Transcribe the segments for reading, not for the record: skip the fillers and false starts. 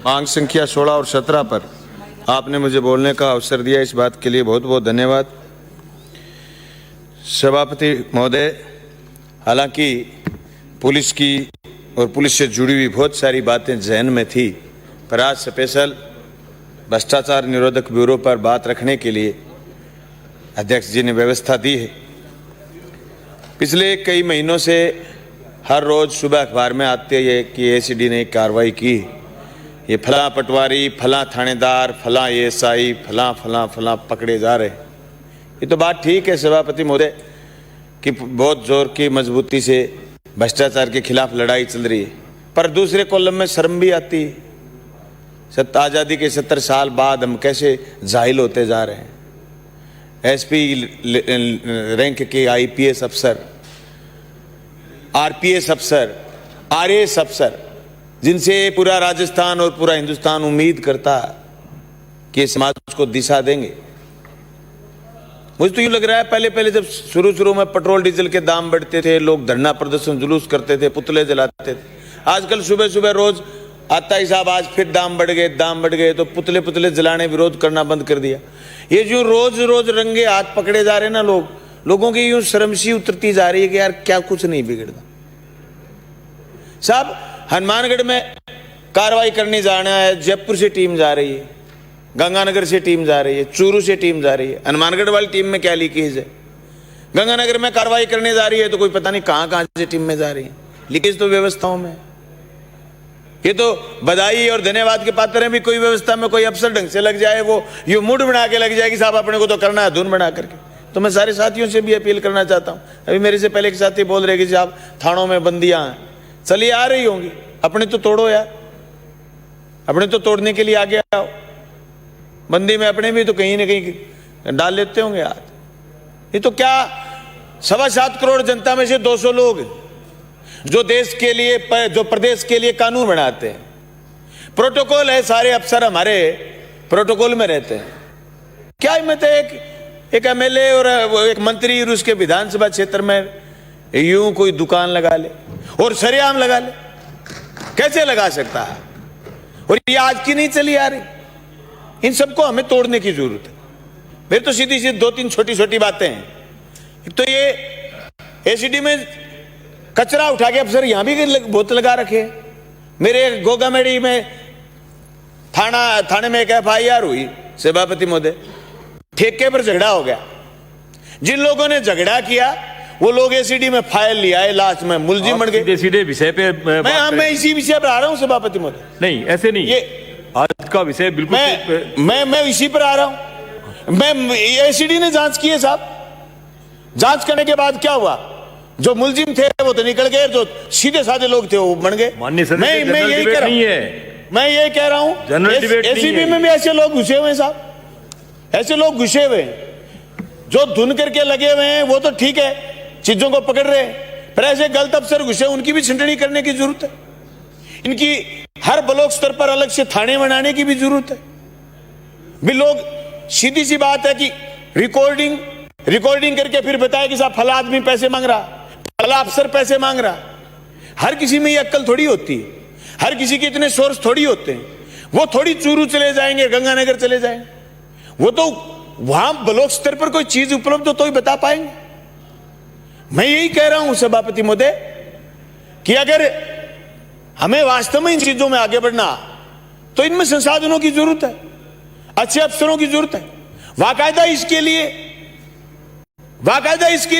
मांग संख्या 16 और 17 पर आपने मुझे बोलने का अवसर दिया, इस बात के लिए बहुत बहुत धन्यवाद। सभापति महोदय, हालांकि पुलिस की और पुलिस से जुड़ी हुई बहुत सारी बातें जहन में थी, पर आज स्पेशल भ्रष्टाचार निरोधक ब्यूरो पर बात रखने के लिए अध्यक्ष जी ने व्यवस्था दी है। पिछले कई महीनों से हर रोज सुबह अखबार में आते है कि एसीडी ने कार्रवाई की, ये फला पटवारी, फला थानेदार, फला एएसआई, फला फला फला पकड़े जा रहे। ये तो बात ठीक है सभापति महोदय कि बहुत जोर की मजबूती से भ्रष्टाचार के खिलाफ लड़ाई चल रही है, पर दूसरे कॉलम में शर्म भी आती है। आज़ादी के 70 साल बाद हम कैसे जाहिल होते जा रहे हैं। एसपी रैंक के आईपीएस अफसर, आरपीएस अफसर, आरएएस अफसर, जिनसे पूरा राजस्थान और पूरा हिंदुस्तान उम्मीद करता है कि समाज को दिशा देंगे। मुझे तो यूँ लग रहा है पहले जब शुरू में पेट्रोल डीजल के दाम बढ़ते थे, लोग धरना प्रदर्शन जुलूस करते थे, पुतले जलाते थे। आजकल सुबह रोज आता ही साहब आज फिर दाम बढ़ गए, तो पुतले जलाने विरोध करना बंद कर दिया। ये जो रोज रंगे हाथ पकड़े जा रहे ना लोगों की यूं शर्मशी उतरती जा रही है कि यार क्या कुछ नहीं बिगड़ता। साहब हनुमानगढ़ में कार्रवाई करने जाना है, जयपुर से टीम जा रही है, गंगानगर से टीम जा रही है, चूरू से टीम जा रही है। हनुमानगढ़ वाली टीम में क्या लीकेज है? गंगानगर में कार्रवाई करने जा रही है तो कोई पता नहीं कहां से टीम में जा रही है। लीकेज तो व्यवस्थाओं में। ये तो बधाई और धन्यवाद के पात्र हैं भी कोई व्यवस्था में कोई अफसर ढंग से लग जाए, वो ये मूड बना के लग जाए कि साहब अपने को तो करना है, धुन बना करके। तो मैं सारे साथियों से भी अपील करना चाहता हूं। अभी मेरे से पहले एक साथी बोल रहे कि साहब थानों में बंदियां हैं, चलिए आ रही होंगी, अपने तो तोड़ो यार, अपने तो तोड़ने के लिए आगे आओ। बंदी में अपने भी तो कहीं ना कहीं डाल लेते होंगे हाथ। ये तो क्या 7.25 करोड़ जनता में से 200 लोग जो देश के लिए, जो प्रदेश के लिए कानून बनाते हैं, प्रोटोकॉल है, सारे अफसर हमारे प्रोटोकॉल में रहते हैं। क्या हिम्मत है एक एमएलए और एक मंत्री और उसके विधानसभा क्षेत्र में यूं कोई दुकान लगा ले और सरेआम लगा ले? कैसे लगा सकता है? और ये आज की नहीं चली आ रही। इन सबको हमें तोड़ने की जरूरत है। फिर तो सीधी 2-3 छोटी बातें हैं। एक तो ये एसीडी में कचरा उठा के अफसर यहां भी बहुत लगा रखे। मेरे गोगामेड़ी में थाने में एक एफआईआर हुई सभापति महोदय, ठेके पर झगड़ा हो गया। जिन लोगों ने झगड़ा किया वो लोग एसीडी में फाइल लिया है, लास्ट में मुलजिम बन गए। सीधे विषय पे मैं इसी विषय पर आ रहा हूं सभापति महोदय। नहीं ऐसे नहीं, ये आज का विषय बिल्कुल मैं इसी पर आ रहा हूं। मैं एसीडी ने जांच की है साहब। जांच करने के बाद क्या हुआ? जो मुलजिम थे वो तो निकल गए, जो सीधे साधे लोग थे वो बन गए। मैं यही कह रहा हूं, मैं यही कह रहा हूं एसीबी में भी ऐसे लोग घुसे हुए हैं साहब, ऐसे लोग घुसे हुए हैं जो धुन करके लगे हुए हैं। वो तो ठीक है, चीजों को पकड़ रहे हैं, पर ऐसे गलत अफसर घुसे, उनकी भी छंटनी करने की जरूरत है। इनकी हर ब्लॉक स्तर पर अलग से थाने बनाने की भी जरूरत है। भी लोग, सीधी सी बात है कि रिकॉर्डिंग करके फिर बताया कि साहब फला आदमी पैसे मांग रहा, फला अफसर पैसे मांग रहा। हर किसी में ये अक्ल थोड़ी होती है, हर किसी के इतने सोर्स थोड़ी होते हैं। वो थोड़ी चूरू चले जाएंगे, गंगानगर चले जाएंगे, वो तो वहां ब्लॉक स्तर पर कोई चीज उपलब्ध हो तो ही बता पाएंगे। मैं यही कह रहा हूं सभापति महोदय कि अगर हमें वास्तव में इन चीजों में आगे बढ़ना तो इनमें संसाधनों की जरूरत है, अच्छे अफसरों की जरूरत है। बाकायदा इसके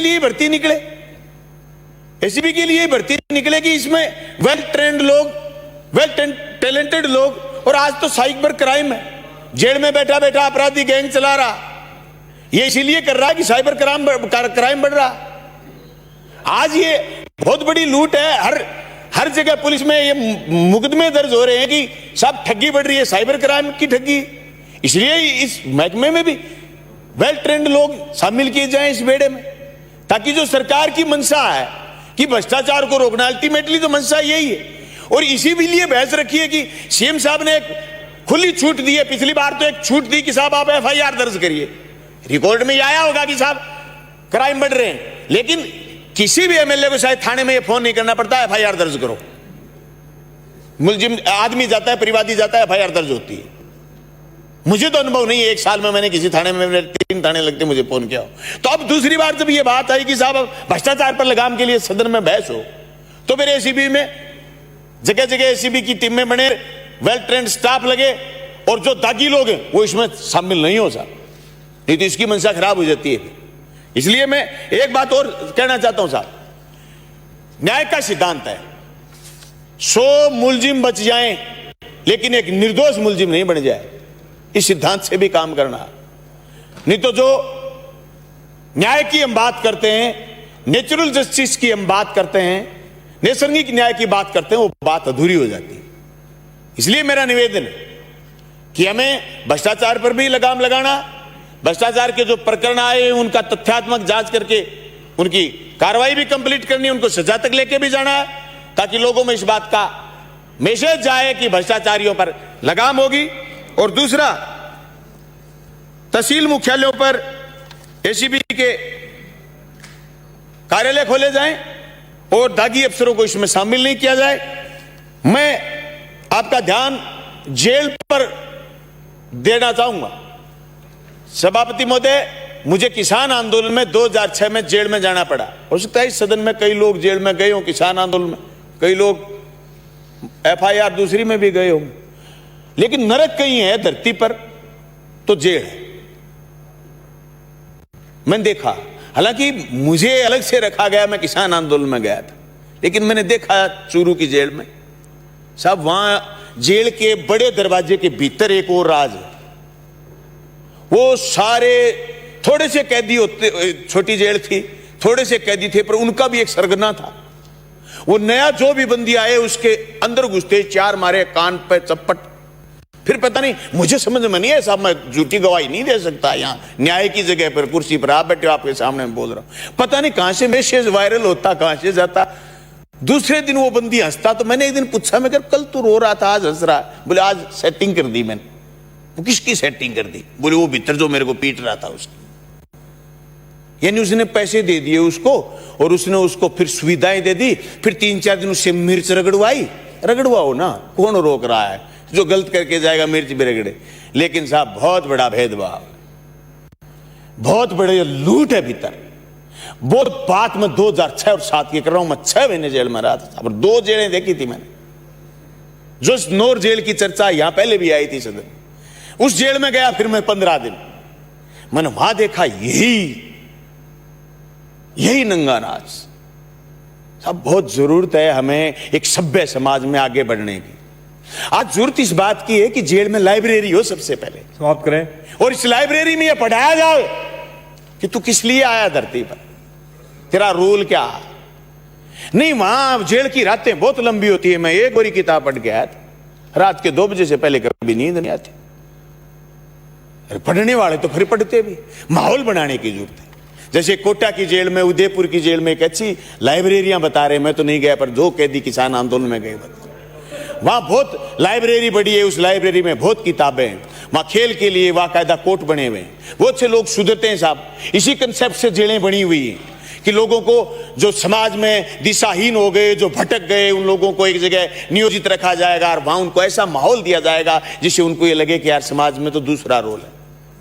लिए भर्ती निकले, एसीबी के लिए भर्ती निकले कि इसमें वेल ट्रेंड लोग, वेल टैलेंटेड लोग। और आज तो साइबर क्राइम है, जेल में बैठा अपराधी गैंग चला रहा, ये इसीलिए कर रहा है कि साइबर क्राइम बढ़ रहा। आज ये बहुत बड़ी लूट है। हर जगह पुलिस में ये मुकदमे दर्ज हो रहे हैं कि सब ठगी बढ़ रही है, साइबर क्राइम की ठगी। इसलिए इस महकमे में भी वेल ट्रेंड लोग शामिल किए जाएं इस बेड़े में, ताकि जो सरकार की मंशा है कि भ्रष्टाचार को रोकना, अल्टीमेटली तो मंशा यही है। और इसी भी लिए बहस रखी है कि सीएम साहब ने एक खुली छूट दी है। पिछली बार तो एक छूट दी कि साहब आप एफआईआर दर्ज करिए, रिकॉर्ड में आया होगा कि साहब क्राइम बढ़ रहे हैं, लेकिन किसी भी एमएलए को शायद थाने में ये फोन नहीं करना पड़ता, एफआईआर दर्ज करो। मुलजिम आदमी जाता है, परिवादी जाता है, FIR दर्ज होती है। मुझे तो अनुभव नहीं है, 1 साल में मैंने किसी थाने में, मेरे 3 थाने लगते मुझे फोन किया हो। तो अब दूसरी बार जब ये बात आई कि साहब भ्रष्टाचार पर लगाम के लिए सदन में बहस हो, तो फिर ACB में जगह जगह ACB की टीम में बने, वेल ट्रेंड स्टाफ लगे, और जो दागी लोग हैं वो इसमें शामिल नहीं हो साहब, नहीं तो इसकी मंशा खराब हो जाती है। इसलिए मैं एक बात और कहना चाहता हूं साहब, न्याय का सिद्धांत है 100 मुलजिम बच जाएं लेकिन एक निर्दोष मुलजिम नहीं बन जाए, इस सिद्धांत से भी काम करना। नहीं तो जो न्याय की हम बात करते हैं, नेचुरल जस्टिस की हम बात करते हैं, नैसर्गिक न्याय की बात करते हैं, वो बात अधूरी हो जाती है। इसलिए मेरा निवेदन है कि हमें भ्रष्टाचार पर भी लगाम लगाना, भ्रष्टाचार के जो प्रकरण आए उनका तथ्यात्मक जांच करके उनकी कार्रवाई भी कंप्लीट करनी, उनको सजा तक लेके भी जाना है, ताकि लोगों में इस बात का मैसेज जाए कि भ्रष्टाचारियों पर लगाम होगी। और दूसरा, तहसील मुख्यालयों पर ACB के कार्यालय खोले जाएं और दागी अफसरों को इसमें शामिल नहीं किया जाए। मैं आपका ध्यान जेल पर देना चाहूंगा। सभापति महोदय, मुझे किसान आंदोलन में 2006 में जेल में जाना पड़ा। हो सकता है इस सदन में कई लोग जेल में गए हों किसान आंदोलन में, कई लोग FIR दूसरी में भी गए हों, लेकिन नरक कहीं है धरती पर तो जेल है। मैंने देखा, हालांकि मुझे अलग से रखा गया, मैं किसान आंदोलन में गया था, लेकिन मैंने देखा चूरू की जेल में साहब, वहां जेल के बड़े दरवाजे के भीतर एक और राज है। वो सारे थोड़े से कैदी होते, छोटी जेल थी, थोड़े से कैदी थे, पर उनका भी एक सरगना था। वो नया जो भी बंदी आए उसके अंदर घुसते 4 मारे कान पे चप्पट। फिर पता नहीं, मुझे समझ में नहीं है साहब, मैं झूठी गवाही नहीं दे सकता, यहाँ न्याय की जगह पर कुर्सी पर आप बैठे, आपके सामने बोल रहा हूं, पता नहीं कहां से मैसेज वायरल होता, कहां से जाता। दूसरे दिन वो बंदी हंसता, तो मैंने एक दिन पूछा, मैं कल तू रो रहा था, आज हंस रहा है। बोले आज सेटिंग कर दी मैंने। वो किसकी सेटिंग कर दी? बोले वो भीतर जो मेरे को पीट रहा था उसकी। यानी उसने पैसे दे दिए उसको, और उसने उसको फिर सुविधाएं दे दी, फिर 3-4 दिन उससे मिर्च रगड़वाई। रगड़वाओ ना, कौन रोक रहा है? जो गलत करके जाएगा मिर्च भी रगड़े। लेकिन साहब बहुत बड़ा भेदभाव, बहुत बड़े लूट है भीतर। वो बात मैं 2006 और 2007 की कर रहा हूं। मैं 6 महीने जेल में रहा था, 2 जेलें देखी थी मैंने। जो नोर जेल की चर्चा यहां पहले भी आई थी सदन, उस जेल में गया फिर मैं 15 दिन। मैंने वहां देखा यही नंगा नाच। साहब बहुत जरूरत है हमें एक सभ्य समाज में आगे बढ़ने की। आज जरूरत इस बात की है कि जेल में लाइब्रेरी हो, सबसे पहले समाप्त करें। और इस लाइब्रेरी में यह पढ़ाया जाए कि तू किस लिए आया धरती पर, तेरा रोल क्या है। नहीं, वहां जेल की रातें बहुत लंबी होती है। मैं एक बारी किताब पढ़ के आया था, रात के 2 बजे से पहले कभी नींद नहीं आती। पढ़ने वाले तो फिर पढ़ते भी, माहौल बनाने की जरूरत है। जैसे कोटा की जेल में, उदयपुर की जेल में एक अच्छी लाइब्रेरियां बता रहे, मैं तो नहीं गया, पर 2 कैदी किसान आंदोलन में गए, वहां बहुत लाइब्रेरी बड़ी है। उस लाइब्रेरी में बहुत किताबें हैं, वहां खेल के लिए बाकायदा कोर्ट बने हुए हैं। बहुत से लोग सुधरते हैं साहब। इसी कंसेप्ट से जेलें बनी हुई हैं कि लोगों को जो समाज में दिशाहीन हो गए, जो भटक गए, उन लोगों को एक जगह नियोजित रखा जाएगा और वहां उनको ऐसा माहौल दिया जाएगा जिससे उनको ये लगे कि यार समाज में तो दूसरा रोल है।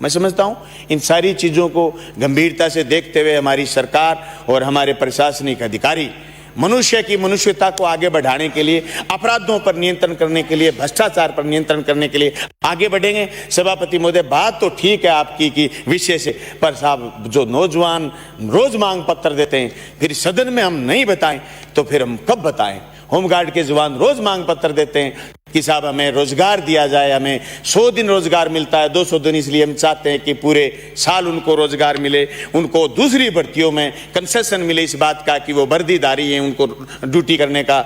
मैं समझता हूं इन सारी चीजों को गंभीरता से देखते हुए हमारी सरकार और हमारे प्रशासनिक अधिकारी मनुष्य की मनुष्यता को आगे बढ़ाने के लिए, अपराधों पर नियंत्रण करने के लिए, भ्रष्टाचार पर नियंत्रण करने के लिए आगे बढ़ेंगे। सभापति महोदय, बात तो ठीक है आपकी कि विषय से, पर साहब जो नौजवान रोज मांग पत्र देते हैं, फिर सदन में हम नहीं बताएं तो फिर हम कब बताएं? होमगार्ड के जवान रोज मांग पत्र देते हैं कि साहब हमें रोजगार दिया जाए, हमें 100 दिन रोजगार मिलता है, 200 दिन, इसलिए हम चाहते हैं कि पूरे साल उनको रोजगार मिले, उनको दूसरी भर्तियों में कंसेशन मिले इस बात का कि वो वर्दीधारी हैं, उनको ड्यूटी करने का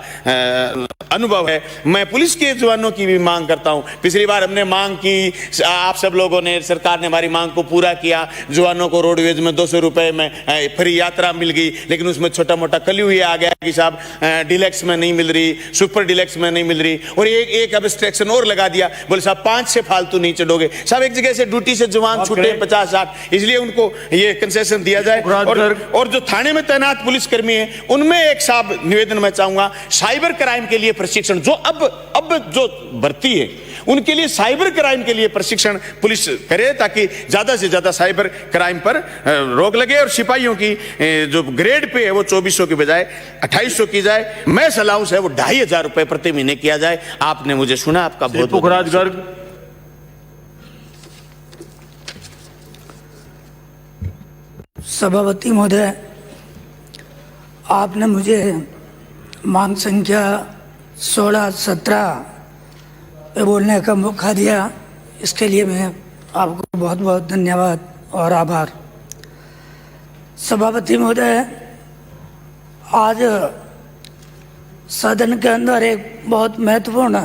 अनुभव है। मैं पुलिस के जवानों की भी मांग करता हूं। पिछली बार हमने मांग की, आप सब लोगों ने, सरकार ने हमारी मांग को पूरा किया। जवानों को रोडवेज में 200 रुपए में फ्री यात्रा मिल गई, लेकिन उसमें छोटा मोटा कलयू ये आ गया कि साहब डिलक्स में नहीं मिल रही, सुपर डिलक्स में नहीं मिल रही। और एक एब्स्ट्रैक्शन और लगा दिया, बोले साहब 5 से फालतू नहीं चढ़ोगे। साहब एक जगह से ड्यूटी से जवान छूटे 50-60, इसलिए उनको ये कंसेशन दिया जाए। और जो थाने में तैनात पुलिसकर्मी है उनमें एक साहब निवेदन मैं चाहूंगा, साइबर क्राइम के लिए प्रशिक्षण, जो अब जो भर्ती है उनके लिए साइबर क्राइम के लिए प्रशिक्षण पुलिस करे, ताकि ज्यादा से ज्यादा साइबर क्राइम पर रोक लगे। और सिपाहियों की जो ग्रेड पे है वो 2400 की बजाय 2800 की जाए। मैं सलाह से वो 2500 रुपए प्रति महीने किया जाए। आपने मुझे सुना, आपका बहुत पुखराज गर्ग। सभापति महोदय, आपने मुझे मांग संख्या 16-17 पे बोलने का मौका दिया, इसके लिए मैं आपको बहुत बहुत धन्यवाद और आभार। सभापति महोदय, आज सदन के अंदर एक बहुत महत्वपूर्ण